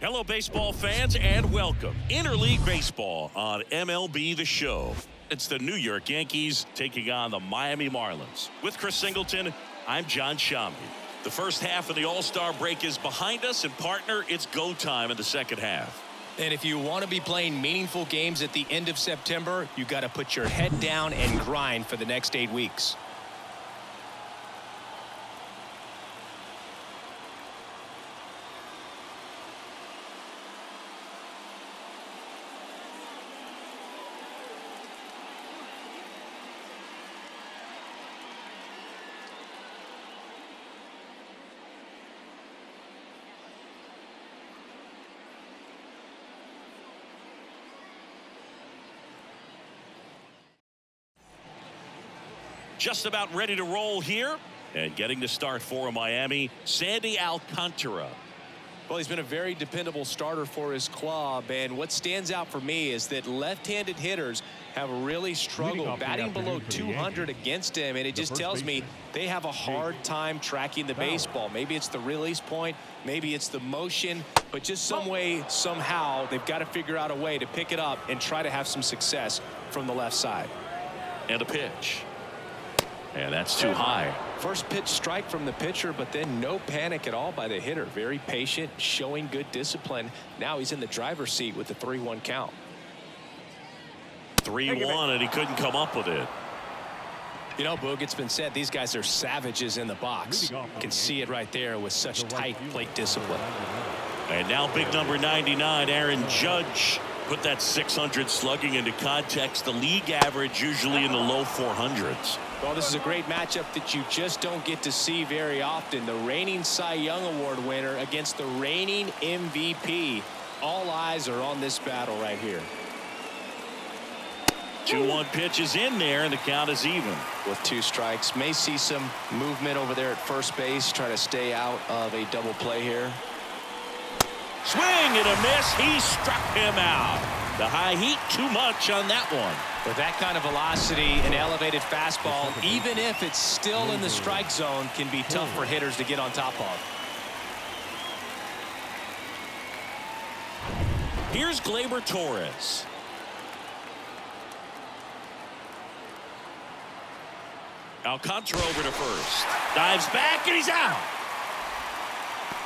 Hello, baseball fans, and welcome. Interleague Baseball on MLB The Show. It's the New York Yankees taking on the Miami Marlins. With Chris Singleton, I'm John Shambi. The first half of the All-Star break is behind us, and partner, it's go time in the second half. And if you want to be playing meaningful games at the end of September, you got to put your head down and grind for the next 8 weeks. Just about ready to roll here, and getting to start for Miami, Sandy Alcantara. Well, he's been a very dependable starter for his club, and what stands out for me is that left-handed hitters have really struggled batting below 200 against him, and it just tells me they have a hard time tracking the baseball. Maybe it's the release point, maybe it's the motion, but just some way, somehow, they've got to figure out a way to pick it up and try to have some success from the left side. And a pitch. And that's too high. First pitch strike from the pitcher, but then no panic at all by the hitter. Very patient, showing good discipline. Now he's in the driver's seat with the 3-1 count. 3-1, and he couldn't come up with it. You know, Boog, it's been said these guys are savages in the box. You can see it right there with such tight plate discipline. And now big number 99, Aaron Judge. Put that 600 slugging into context. The league average usually in the low 400s. Well, this is a great matchup that you just don't get to see very often. The reigning Cy Young Award winner against the reigning MVP. All eyes are on this battle right here. 2-1 pitch is in there, and the count is even. With 2 strikes, may see some movement over there at first base. Try to stay out of a double play here. Swing and a miss. He struck him out. The high heat, too much on that one. With that kind of velocity, an elevated fastball, even if it's still in the strike zone, can be tough for hitters to get on top of. Here's Gleyber Torres. Alcantara over to first. Dives back, and he's out.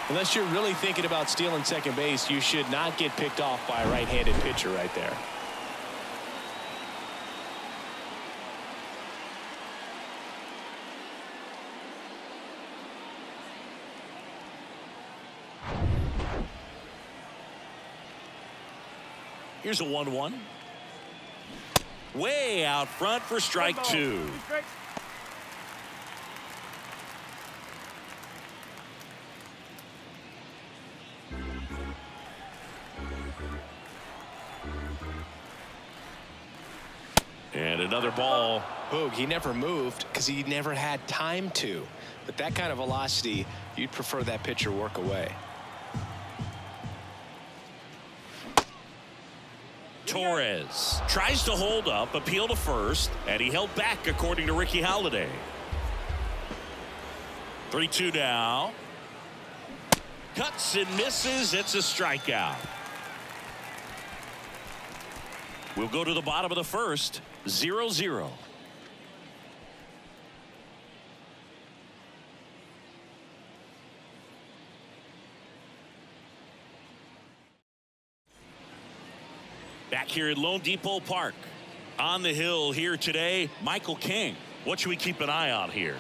Unless you're really thinking about stealing second base, you should not get picked off by a right-handed pitcher right there. Here's a 1-1. Way out front for strike 2. And another ball. Boog, he never moved because he never had time to. But that kind of velocity, you'd prefer that pitcher work away. Torres tries to hold up, appeal to first, and he held back according to Ricky Halladay. 3-2 now. Cuts and misses. It's a strikeout. We'll go to the bottom of the first. 0-0. Back here at Lone Depot Park. On the hill here today, Michael King. What should we keep an eye on here?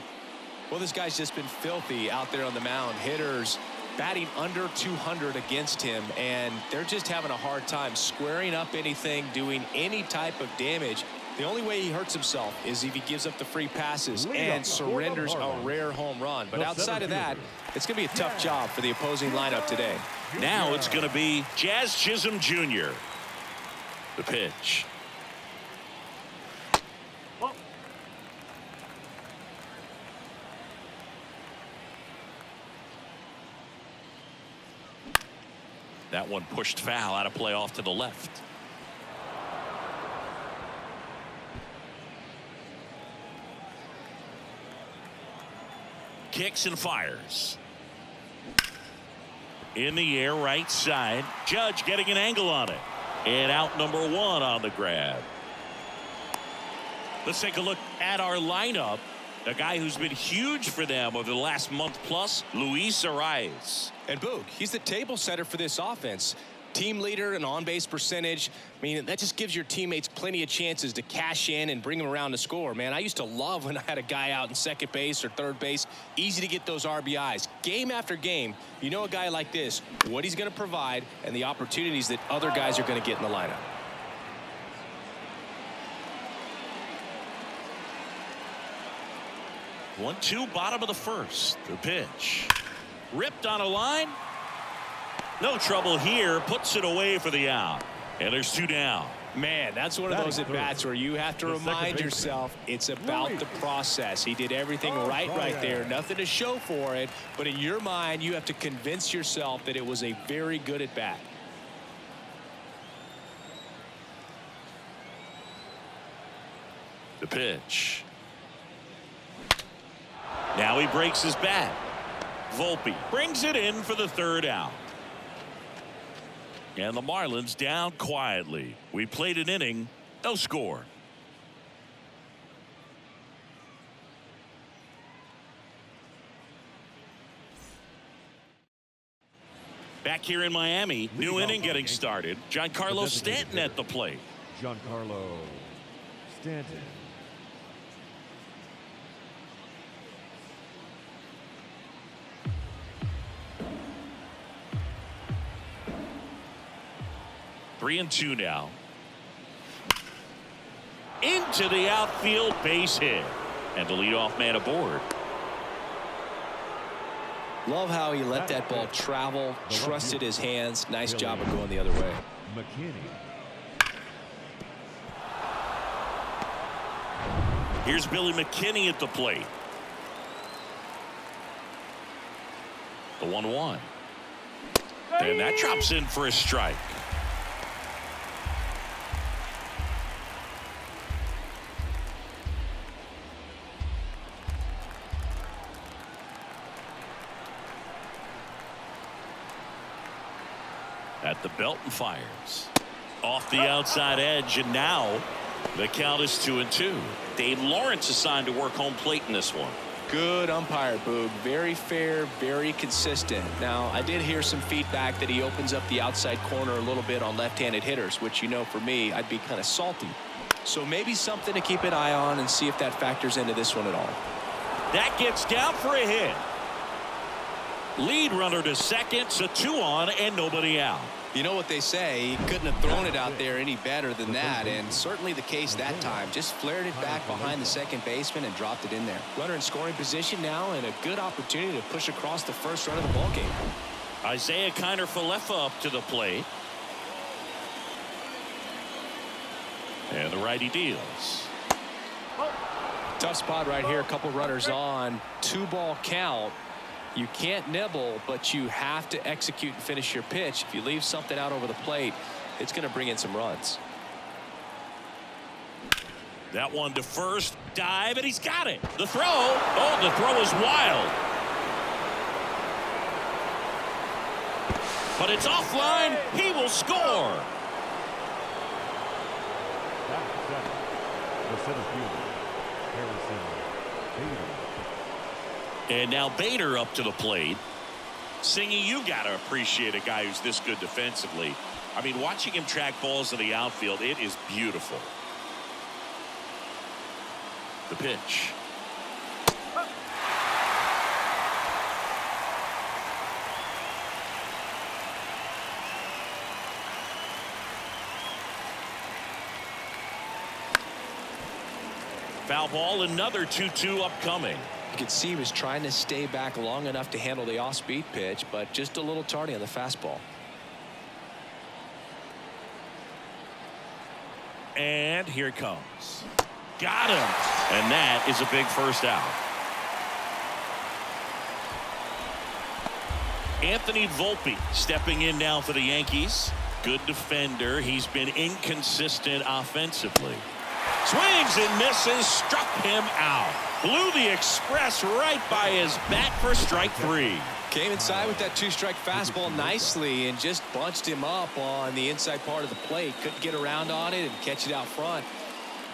Well, this guy's just been filthy out there on the mound. Hitters batting under 200 against him, and they're just having a hard time squaring up anything, doing any type of damage. The only way he hurts himself is if he gives up the free passes and surrenders a rare home run. But outside of that, it's going to be a tough job for the opposing lineup today. Now it's going to be Jazz Chisholm Jr. The pitch. That one pushed foul, out of play off to the left. Kicks and fires. In the air, right side. Judge getting an angle on it. And out number 1 on the grab. Let's take a look at our lineup. A guy who's been huge for them over the last month plus, Luis Arias. And Boog, he's the table setter for this offense. Team leader and on-base percentage. I mean, that just gives your teammates plenty of chances to cash in and bring them around to score. Man, I used to love when I had a guy out in second base or third base. Easy to get those RBIs. Game after game, you know a guy like this, what he's going to provide and the opportunities that other guys are going to get in the lineup. One, two, bottom of the first. The pitch. Ripped on a line. No trouble here. Puts it away for the out. And there's 2 down. Man, that's one of those at-bats where you have to remind yourself it's about the process. He did everything right there. Nothing to show for it. But in your mind, you have to convince yourself that it was a very good at-bat. The pitch. Now he breaks his bat. Volpe brings it in for the 3rd out. And the Marlins down quietly. We played an inning, no score. Back here in Miami, new inning getting started. Giancarlo Stanton at the plate. Giancarlo Stanton. Three and 2 now. Into the outfield, base hit. And the leadoff man aboard. Love how he let that ball travel, trusted his hands. Nice job of going the other way. McKinney. Here's Billy McKinney at the plate. The 1-1. And that drops in for a strike. At the belt and fires. Off the outside edge, and now the count is 2-2. Dave Lawrence assigned to work home plate in this one. Good umpire, Boog. Very fair, very consistent. Now, I did hear some feedback that he opens up the outside corner a little bit on left-handed hitters, which, you know, for me, I'd be kind of salty. So maybe something to keep an eye on and see if that factors into this one at all. That gets down for a hit. Lead runner to second, so 2 on and nobody out. You know what they say, he couldn't have thrown it out there any better than that, and certainly the case that time. Just flared it back behind the second baseman and dropped it in there. Runner in scoring position now, and a good opportunity to push across the first run of the ballgame. Isaiah Kiner-Falefa up to the plate. And the righty deals. Tough spot right here, a couple runners on, 2-ball count. You can't nibble, but you have to execute and finish your pitch. If you leave something out over the plate, it's going to bring in some runs. That one to first, dive, and he's got it. The throw. Oh, the throw is wild. But it's offline. He will score. The center fielder, Harrison Bader. And now Bader up to the plate. Singy, you got to appreciate a guy who's this good defensively. I mean, watching him track balls in the outfield, it is beautiful. The pitch. Foul ball, another 2-2 upcoming. You could see he was trying to stay back long enough to handle the off-speed pitch, but just a little tardy on the fastball. And here it comes. Got him. And that is a big first out. Anthony Volpe stepping in now for the Yankees. Good defender. He's been inconsistent offensively. Swings and misses, struck him out. Blew the express right by his bat for strike 3. Came inside with that two-strike fastball nicely and just bunched him up on the inside part of the plate. Couldn't get around on it and catch it out front.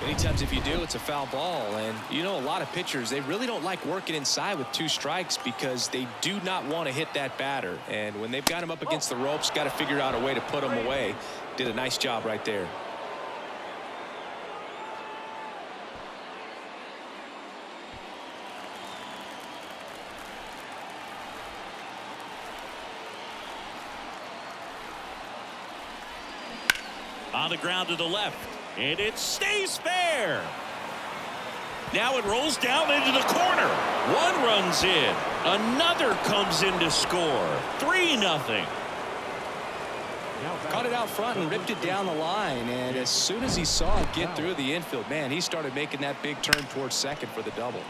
Many times if you do, it's a foul ball. And you know, a lot of pitchers, they really don't like working inside with 2 strikes because they do not want to hit that batter. And when they've got him up against the ropes, got to figure out a way to put him away. Did a nice job right there. On the ground to the left, and it stays fair. Now it rolls down into the corner. One runs in, another comes in to score. 3-0. Caught it out front and ripped it down the line, and as soon as he saw it get through the infield, man, he started making that big turn towards second for the double.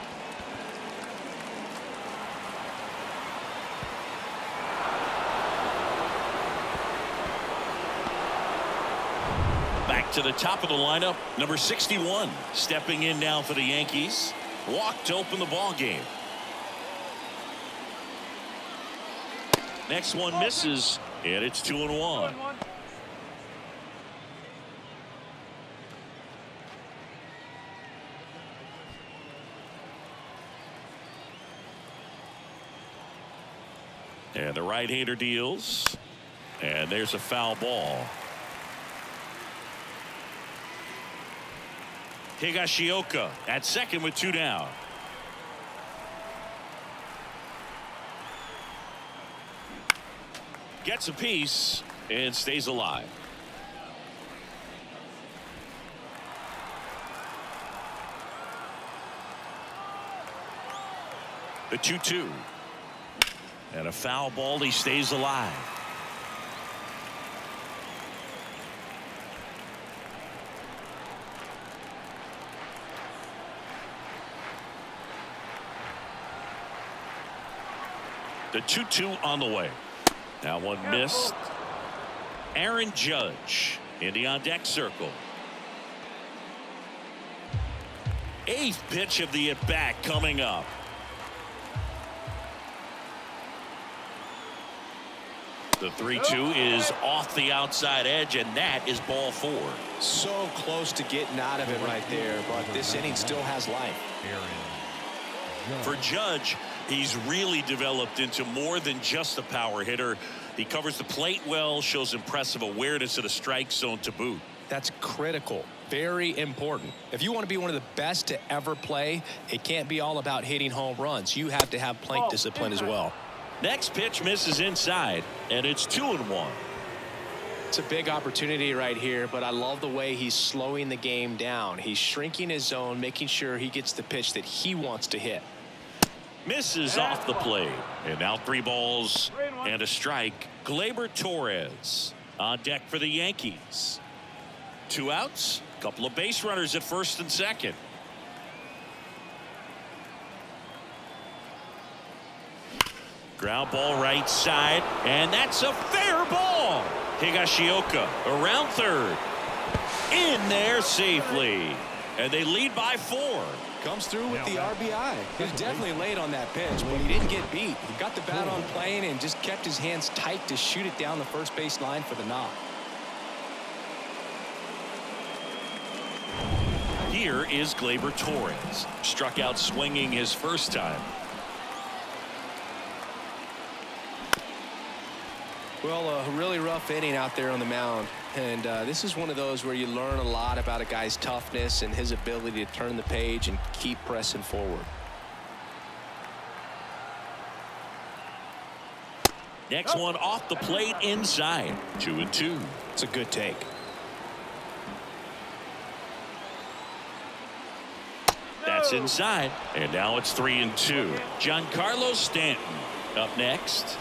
Back to the top of the lineup, number 61, stepping in now for the Yankees. Walked to open the ball game. Next one misses, and it's 2-1. And the right-hander deals, and there's a foul ball. Higashioka at second with 2 down. Gets a piece and stays alive. The 2-2. And a foul ball. He stays alive. The 2-2 on the way. Now one missed. Aaron Judge in the on deck circle. 8th pitch of the at bat coming up. The 3-2 is off the outside edge, and that is ball 4. So close to getting out of it right there, but this inning still has life. For Judge, he's really developed into more than just a power hitter. He covers the plate well, shows impressive awareness of the strike zone to boot. That's critical. Very important. If you want to be one of the best to ever play, it can't be all about hitting home runs. You have to have plate discipline as well. Next pitch misses inside, and it's 2-1. It's a big opportunity right here, but I love the way he's slowing the game down. He's shrinking his zone, making sure he gets the pitch that he wants to hit. Misses off the plate, and now 3 balls and a strike. Gleyber Torres on deck for the Yankees. 2 outs, couple of base runners at first and second. Ground ball right side, and that's a fair ball. Higashioka around third. In there safely, and they lead by 4. Comes through with the RBI. He was definitely late on that pitch, but he didn't get beat. He got the bat on plane and just kept his hands tight to shoot it down the first base line for the knock. Here is Gleyber Torres. Struck out swinging his first time. Well, a really rough inning out there on the mound. And this is one of those where you learn a lot about a guy's toughness and his ability to turn the page and keep pressing forward. Next one off the plate inside. 2-2. It's a good take. That's inside. And now it's 3-2. Giancarlo Stanton up next.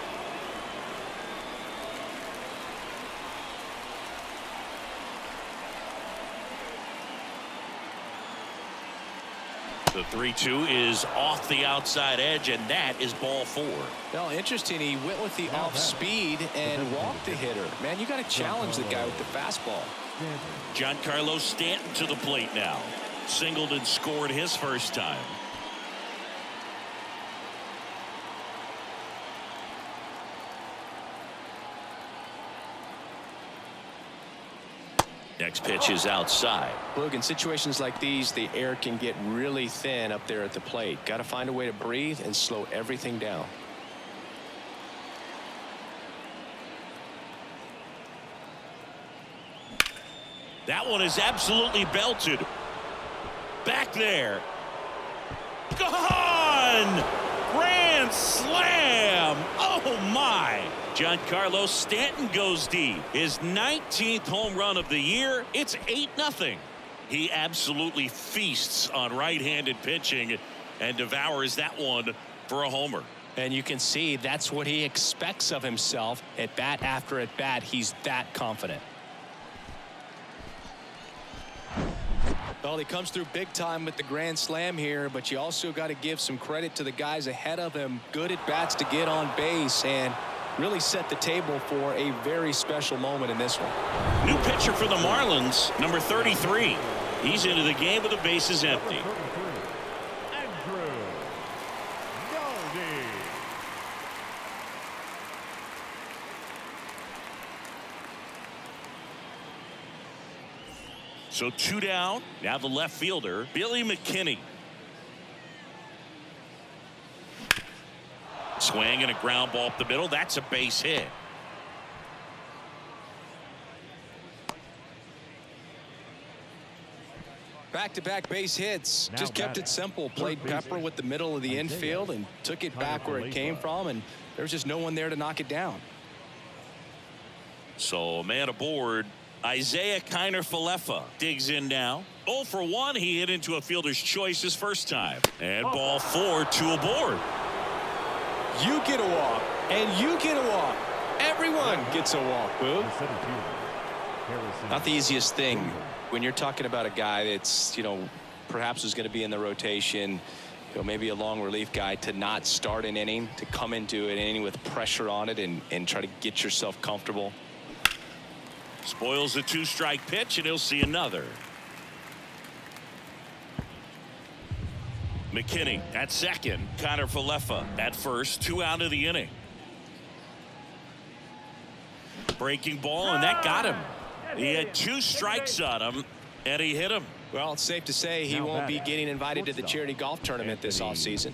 The 3-2 is off the outside edge, and that is ball 4. Well, interesting. He went with the off speed and walked the hitter. Man, you got to challenge the guy with the fastball. Giancarlo Stanton to the plate now. Singled and scored his first time. Next pitch is outside. Look, in situations like these, the air can get really thin up there at the plate. Got to find a way to breathe and slow everything down. That one is absolutely belted. Back there. Gone! Grand slam! Oh my! Giancarlo Stanton goes deep. His 19th home run of the year. It's 8-0. He absolutely feasts on right-handed pitching and devours that one for a homer. And you can see that's what he expects of himself at bat after at bat. He's that confident. Well, he comes through big time with the grand slam here, but you also got to give some credit to the guys ahead of him. Good at bats to get on base and really set the table for a very special moment in this one. New pitcher for the Marlins, number 33. He's into the game with the bases empty. So 2 down. Now the left fielder, Billy McKinney. Swing and a ground ball up the middle. That's a base hit. Back-to-back base hits. Just kept it simple. Played pepper with the middle of the infield and took it back where it came from, and there's just no one there to knock it down. So man aboard. Isaiah Kiner-Falefa digs in now. 0 for 1. He hit into a fielder's choice his first time. And ball 4, 2 aboard. You get a walk, and you get a walk. Everyone gets a walk, Boo. Not the easiest thing when you're talking about a guy that's, perhaps is going to be in the rotation, maybe a long relief guy, to not start an inning, to come into an inning with pressure on it and try to get yourself comfortable. Spoils the 2-strike pitch, and he'll see another. McKinney at second. Kiner-Falefa at first. 2 out of the inning. Breaking ball, and that got him. He had 2 strikes on him, and he hit him. Well, it's safe to say he won't be getting invited to the charity golf tournament this offseason.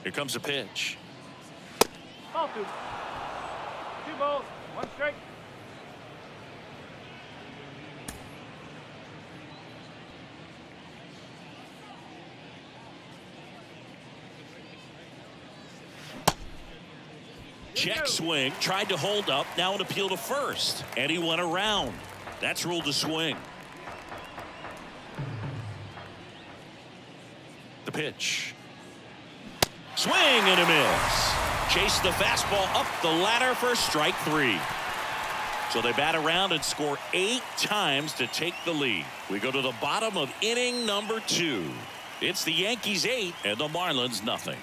Here comes a pitch. Ball 2. 2 balls, 1 strike. Check swing, tried to hold up, now an appeal to first, and he went around. That's ruled a swing. The pitch. Swing and a miss. Chase the fastball up the ladder for strike 3. So they bat around and score 8 times to take the lead. We go to the bottom of inning number 2. It's the Yankees 8 and the Marlins nothing.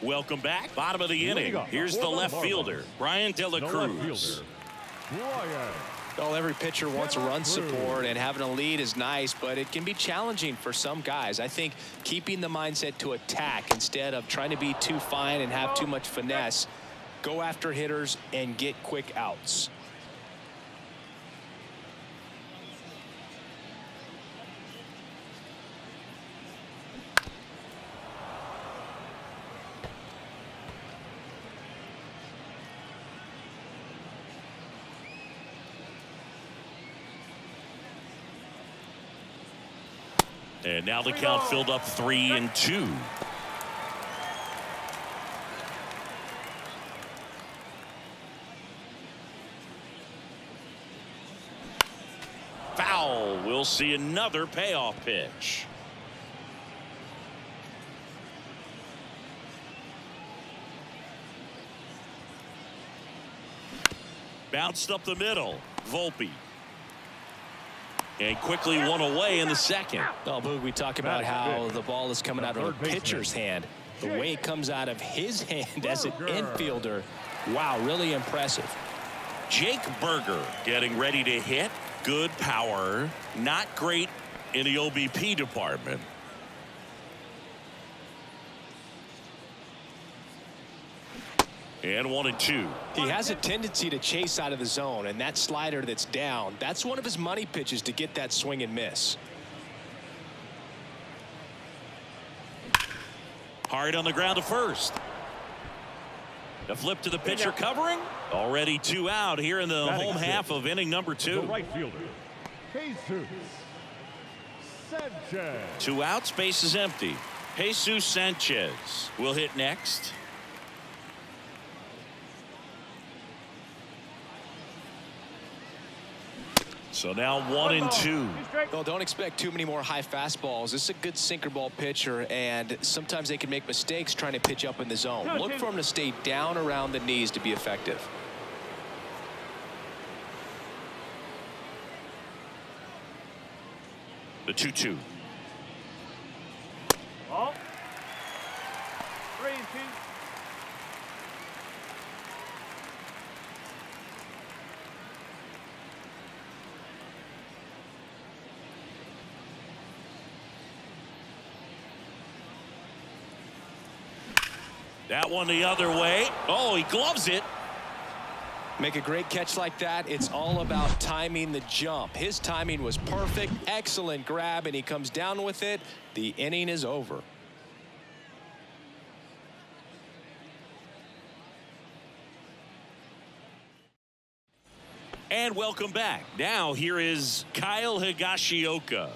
Welcome back. Bottom of the inning. Here's the left fielder, Brian De La Cruz. Well, every pitcher wants a run support, and having a lead is nice, but it can be challenging for some guys. I think keeping the mindset to attack instead of trying to be too fine and have too much finesse, go after hitters and get quick outs. And now the count filled up 3-2. Foul. We'll see another payoff pitch. Bounced up the middle. Volpe. And quickly one away in the second. Oh, Boog, we talk about how the ball is coming out of a pitcher's hand. The way it comes out of his hand as an infielder, wow, really impressive. Jake Berger getting ready to hit. Good power. Not great in the OBP department. And 1-2. He has a tendency to chase out of the zone, and that slider that's down, that's one of his money pitches to get that swing and miss. Hard on the ground to first. A flip to the pitcher covering. Already 2 out here in the home half of inning number 2. The right fielder, Jesus Sanchez. 2 outs, base is empty. Jesus Sanchez will hit next. So now 1-2. Well, don't expect too many more high fastballs. This is a good sinker ball pitcher, and sometimes they can make mistakes trying to pitch up in the zone. Look for him to stay down around the knees to be effective. The 2-2. Ball. 3-2. That one the other way. Oh, he gloves it. Make a great catch like that. It's all about timing the jump. His timing was perfect. Excellent grab, and he comes down with it. The inning is over. And welcome back. Now here is Kyle Higashioka.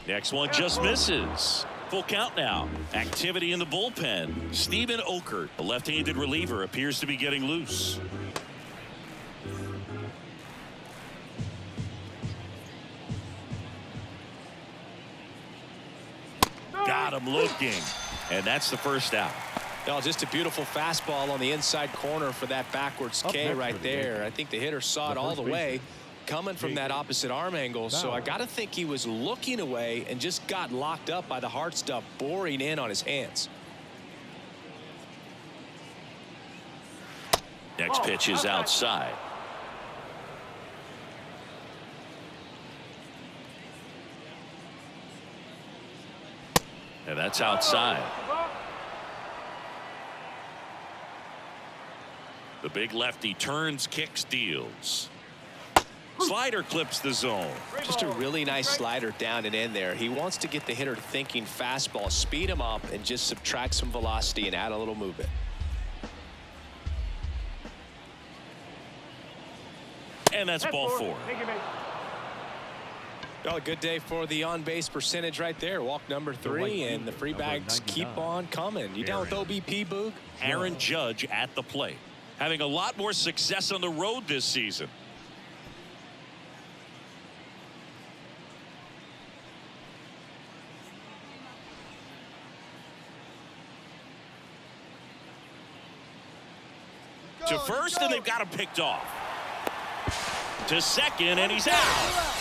Next one just misses. Full count now. Activity in the bullpen. Steven Okert, a left-handed reliever, appears to be getting loose. Got him looking. And that's the first out. Oh, just a beautiful fastball on the inside corner for that backwards K right there. I think the hitter saw it all the way coming from that opposite arm angle. So I got to think he was looking away and just got locked up by the hard stuff boring in on his hands. Next pitch is outside. And that's outside. The big lefty turns, kicks, deals. Slider clips the zone. Just a really nice slider down and in there. He wants to get the hitter thinking fastball, speed him up, and just subtract some velocity and add a little movement. And that's ball 4. Well, a good day for the on-base percentage right there. Walk number 3, and the free bags keep on coming. You down with OBP, Boog? Aaron Judge at the plate, having a lot more success on the road this season. To first, and they've got him picked off. To second, and he's out.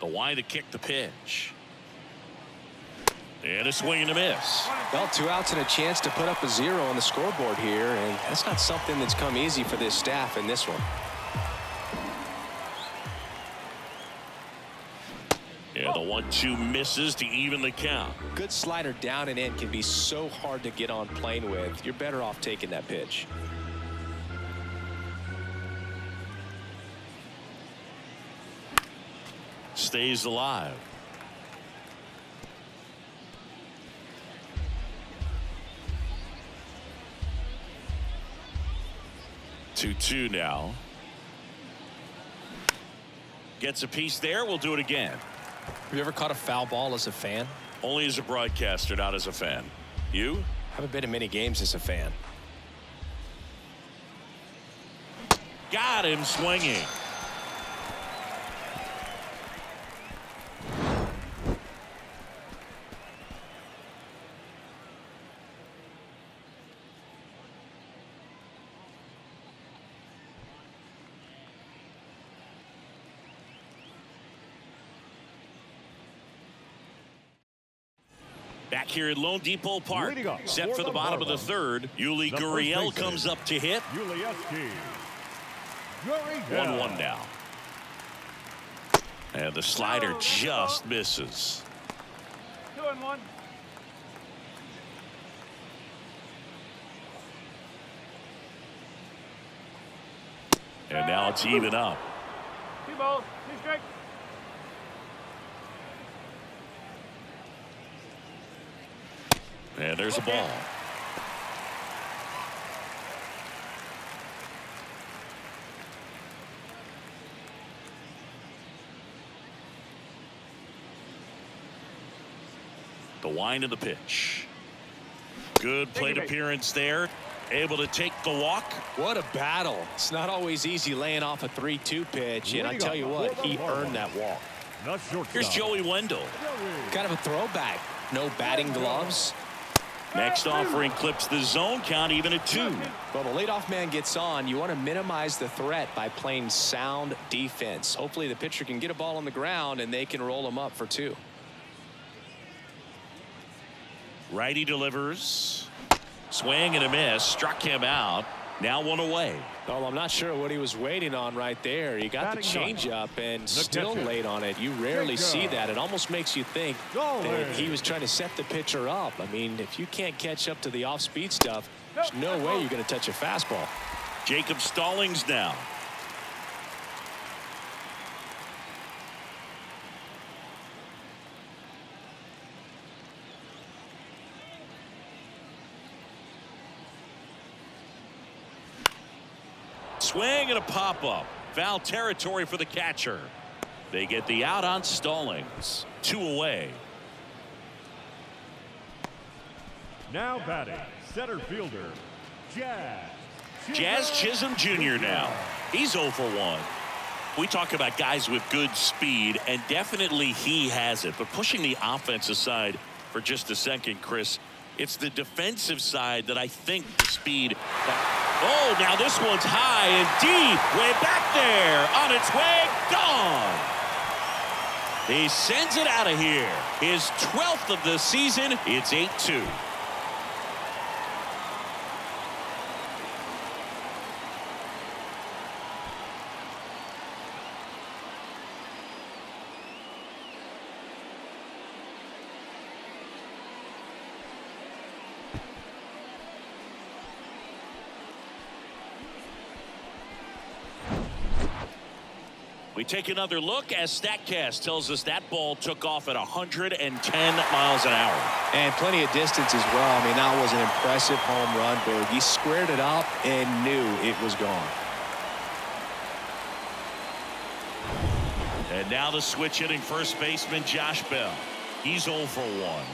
The wide to kick the pitch. And a swing and a miss. Well, 2 outs and a chance to put up a 0 on the scoreboard here, and that's not something that's come easy for this staff in this one. And the 1-2 misses to even the count. Good slider down and in can be so hard to get on plane with. You're better off taking that pitch. Stays alive. Two now. Gets a piece there. We'll do it again. Have you ever caught a foul ball as a fan? Only as a broadcaster, not as a fan. You? Haven't been to many games as a fan. Got him swinging. Back here at Lone Depot Park, set for the bottom of the third. Yuli Gurriel comes up to hit. 1-1 now. And the slider just misses. 2-1. And now it's even up. 2 balls, 2 strikes. And there's a ball. The wind of the pitch. Good plate appearance there. Able to take the walk. What a battle. It's not always easy laying off a 3-2 pitch, and I tell you what, he earned that walk. Here's Joey Wendell. Kind of a throwback. No batting gloves. Next offering clips the zone count even at 2. Well, the leadoff man gets on. You want to minimize the threat by playing sound defense. Hopefully the pitcher can get a ball on the ground and they can roll him up for 2. Righty delivers. Swing and a miss. Struck him out. Now 1 away. Well, I'm not sure what he was waiting on right there. He got the changeup and still late on it. You rarely see that. It almost makes you think that he was trying to set the pitcher up. I mean, if you can't catch up to the off-speed stuff, there's no way you're going to touch a fastball. Jacob Stallings now. Swing and a pop-up. Foul territory for the catcher. They get the out on Stallings. 2 away. Now batting, center fielder, Jazz Chisholm Jr. now. He's 0 for 1. We talk about guys with good speed, and definitely he has it. But pushing the offense aside for just a second, Chris, it's the defensive side that I think the speed. Oh, now this one's high and deep. Way back there. On its way. Gone. He sends it out of here. His 12th of the season. It's 8-2. We take another look as StatCast tells us that ball took off at 110 miles an hour. And plenty of distance as well. I mean, that was an impressive home run, Boog. He squared it up and knew it was gone. And now the switch hitting first baseman Josh Bell. He's 0 for 1.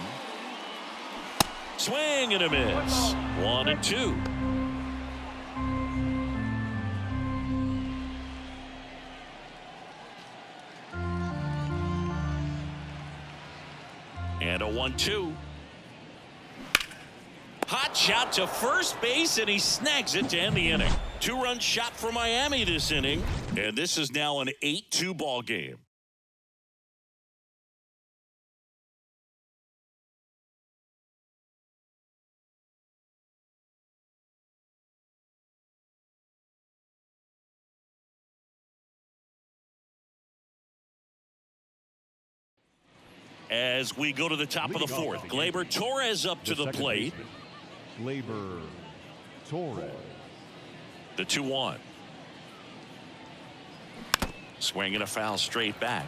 Swing and a miss. 1-2. And a 1-2. Hot shot to first base, and he snags it to end the inning. 2-run shot for Miami this inning, and this is now an 8-2 ball game. As we go to the top of the 4th, Gleyber Torres up to the plate. Gleyber Torres. The 2-1. Swinging a foul straight back.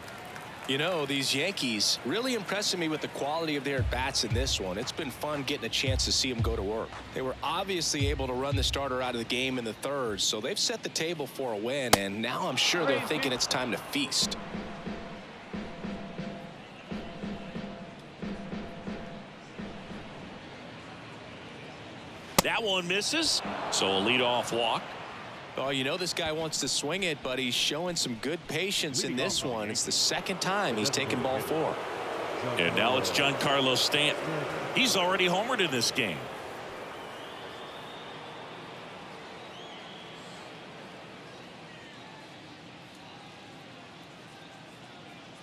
You know, these Yankees really impressing me with the quality of their at-bats in this one. It's been fun getting a chance to see them go to work. They were obviously able to run the starter out of the game in the 3rd, so they've set the table for a win, and now I'm sure they're thinking it's time to feast. That one misses, so a leadoff walk. Oh, you know this guy wants to swing it, but he's showing some good patience in this one. It's the 2nd time he's taken ball 4. And now it's Giancarlo Stanton. He's already homered in this game.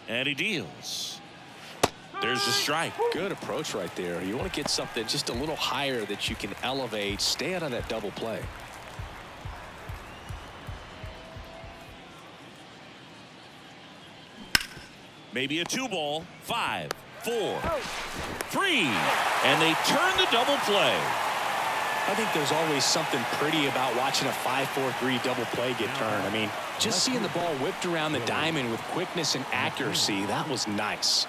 And he deals. There's the strike. Good approach right there. You want to get something just a little higher that you can elevate. Stay out of that double play. Maybe a 2-ball. 5, 4, 3. And they turn the double play. I think there's always something pretty about watching a 5-4-3 double play get turned. I mean, just seeing the ball whipped around the diamond with quickness and accuracy, that was nice.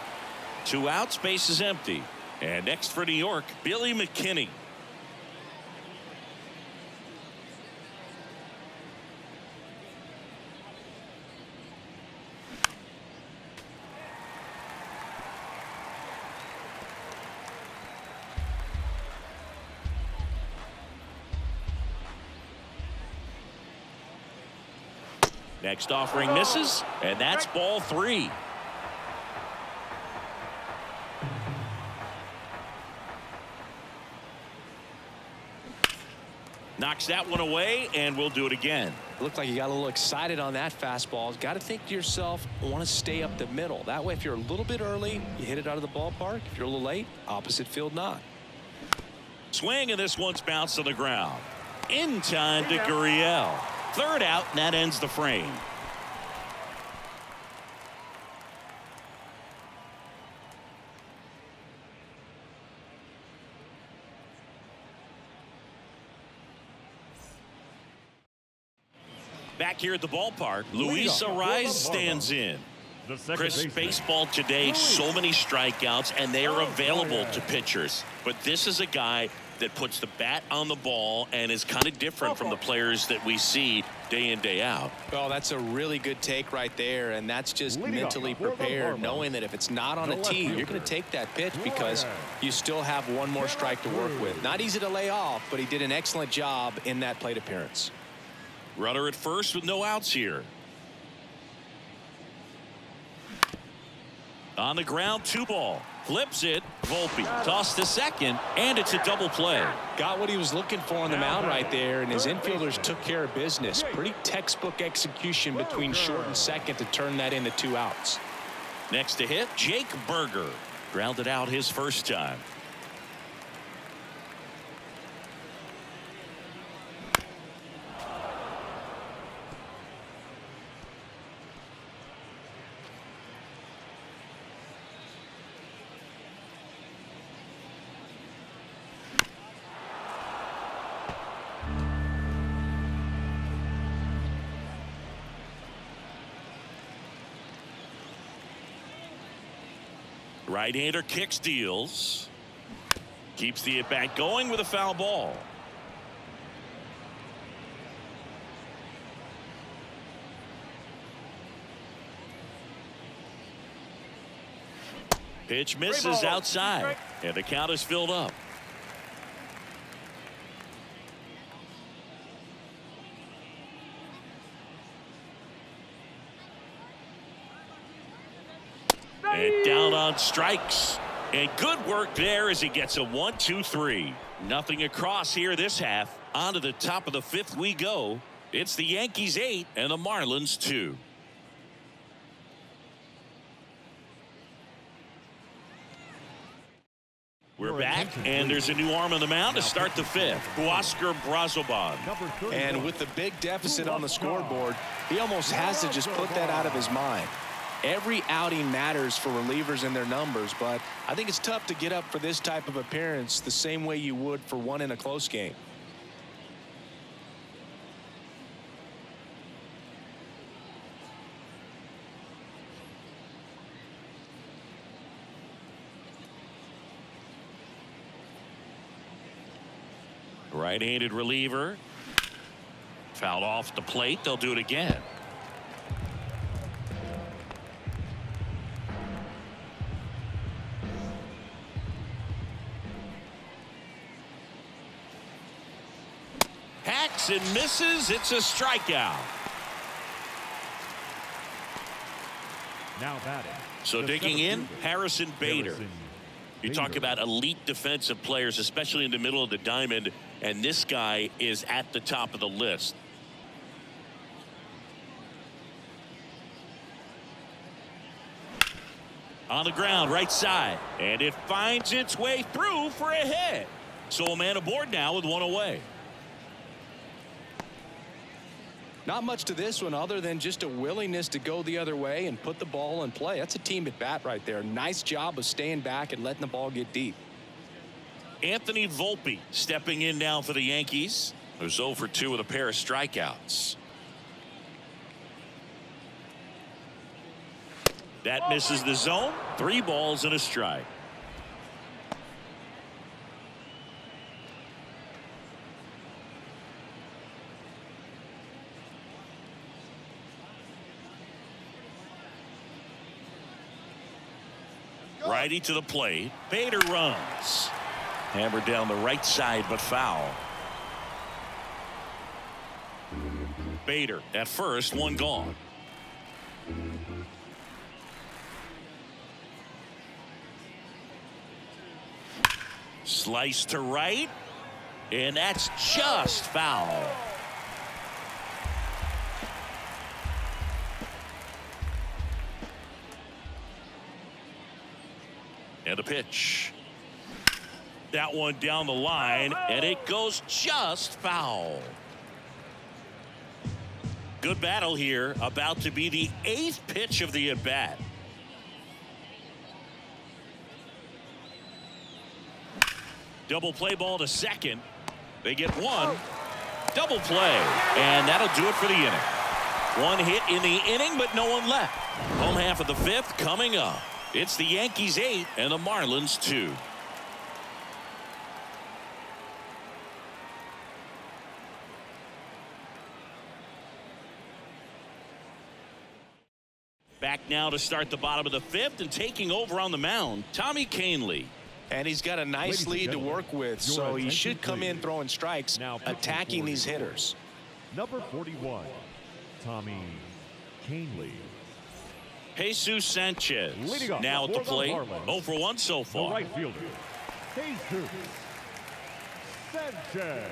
2 outs, base is empty. And next for New York, Billy McKinney. Next offering misses, and that's ball 3. Knocks that one away, and we'll do it again. Looked like you got a little excited on that fastball. Got to think to yourself, I want to stay up the middle. That way, if you're a little bit early, you hit it out of the ballpark. If you're a little late, opposite field not. Swing, and this one's bounced to the ground. In time to Gurriel. 3rd out, and that ends the frame. Back here at the ballpark, Luis Arraez stands in. Chris, baseball today, so many strikeouts, and they are available to pitchers. But this is a guy that puts the bat on the ball and is kind of different from the players that we see day in, day out. Well, that's a really good take right there, and that's just mentally prepared, knowing that if it's not on a tee, you're going to take that pitch because you still have one more strike to work with. Not easy to lay off, but he did an excellent job in that plate appearance. Runner at first with no outs here. On the ground, 2-ball. Flips it. Volpe tossed to second, and it's a double play. Got what he was looking for on the mound right there, and his infielders took care of business. Pretty textbook execution between short and second to turn that into 2 outs. Next to hit, Jake Berger. Grounded out his first time. Right-hander kicks, deals. Keeps the at-bat going with a foul ball. Pitch misses outside, and the count is filled up. And down on strikes. And good work there as he gets a 1-2-3. Nothing across here this half. On to the top of the 5th we go. It's the Yankees 8 and the Marlins 2. We're back, and there's a new arm on the mound to start the 5th. Huascar Brazoban. And with the big deficit on the scoreboard, he almost has to just put that out of his mind. Every outing matters for relievers and their numbers, but I think it's tough to get up for this type of appearance the same way you would for one in a close game. Right-handed reliever. Fouled off the plate. They'll do it again. Hacks and misses. It's a strikeout. Now batting. So digging in, Harrison Bader. You talk about elite defensive players, especially in the middle of the diamond, and this guy is at the top of the list. On the ground, right side. And it finds its way through for a hit. So a man aboard now with one away. Not much to this one other than just a willingness to go the other way and put the ball in play. That's a team at bat right there. Nice job of staying back and letting the ball get deep. Anthony Volpe stepping in now for the Yankees. Who's 0 for 2 with a pair of strikeouts. That misses the zone. 3 balls and a strike. Righty to the plate. Bader runs. Hammered down the right side, but foul. Bader at first, one gone. Slice to right, and that's just foul. And the pitch. That one down the line, and it goes just foul. Good battle here, about to be the 8th pitch of the at-bat. Double play ball to second. They get one. Double play, and that'll do it for the inning. One hit in the inning, but no one left. Home half of the 5th coming up. It's the Yankees 8 and the Marlins 2. Back now to start the bottom of the 5th, and taking over on the mound, Tommy Kahnle. And he's got a nice lead to work with, so he should come in throwing strikes, now attacking these hitters. Number 41, Tommy Kahnle. Jesus Sanchez now at the plate. 0 for 1 so far. The right fielder, Jesus Sanchez.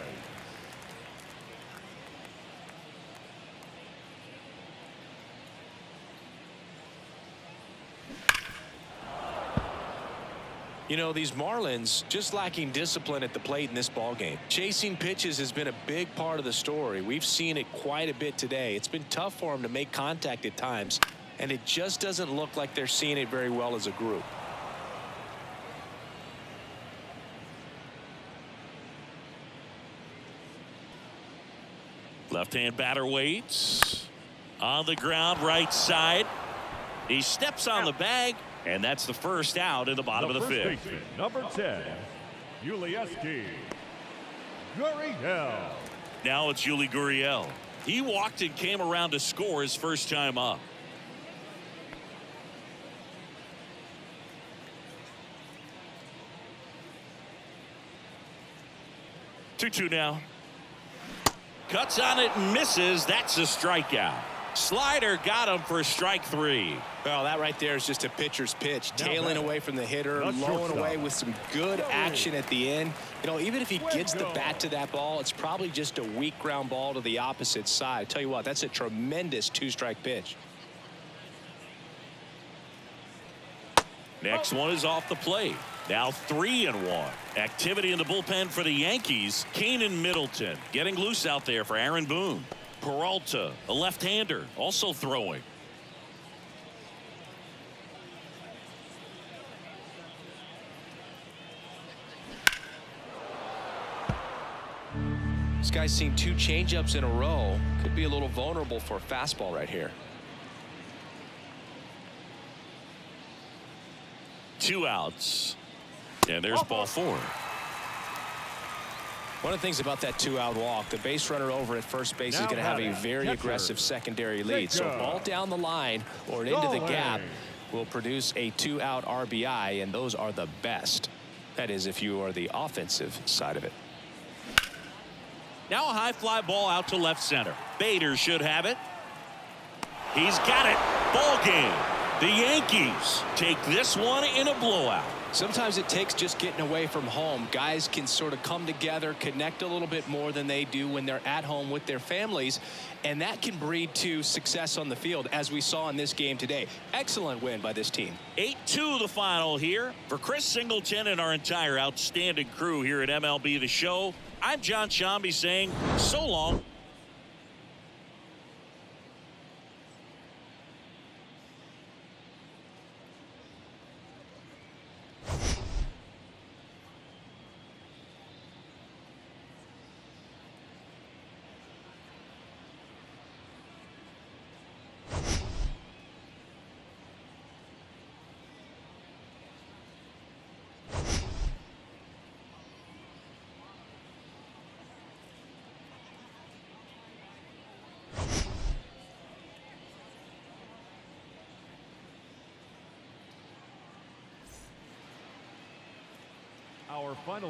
You know, these Marlins just lacking discipline at the plate in this ballgame. Chasing pitches has been a big part of the story. We've seen it quite a bit today. It's been tough for them to make contact at times, and it just doesn't look like they're seeing it very well as a group. Left-hand batter waits. On the ground, right side. He steps on the bag, and that's the first out in the bottom of the 5th. Baseman, number 10, Yuli Gurriel. Now it's Yuli Gurriel. He walked and came around to score his first time up. Two now. Cuts on it and misses. That's a strikeout. Slider got him for strike 3. Well, that right there is just a pitcher's pitch. Tailing away from the hitter, lowing away with some good action at the end. You know, even if he gets the bat to that ball, it's probably just a weak ground ball to the opposite side. I tell you what, that's a tremendous 2-strike pitch. Next one is off the plate. Now 3-1. Activity in the bullpen for the Yankees. Keenan Middleton getting loose out there for Aaron Boone. Peralta, a left-hander, also throwing. This guy's seen 2 changeups in a row. Could be a little vulnerable for a fastball right here. 2 outs. And there's ball 4. One of the things about that 2-out walk, the base runner over at first base is going to have a very aggressive secondary lead. So ball down the line or into the gap will produce a 2-out RBI, and those are the best. That is, if you are the offensive side of it. Now a high fly ball out to left center. Bader should have it. He's got it. Ball game. The Yankees take this one in a blowout. Sometimes it takes just getting away from home. Guys can sort of come together, connect a little bit more than they do when they're at home with their families, and that can breed to success on the field, as we saw in this game today. Excellent win by this team. 8-2 the final here. For Chris Singleton and our entire outstanding crew here at MLB The Show, I'm John Shambi saying so long. Our final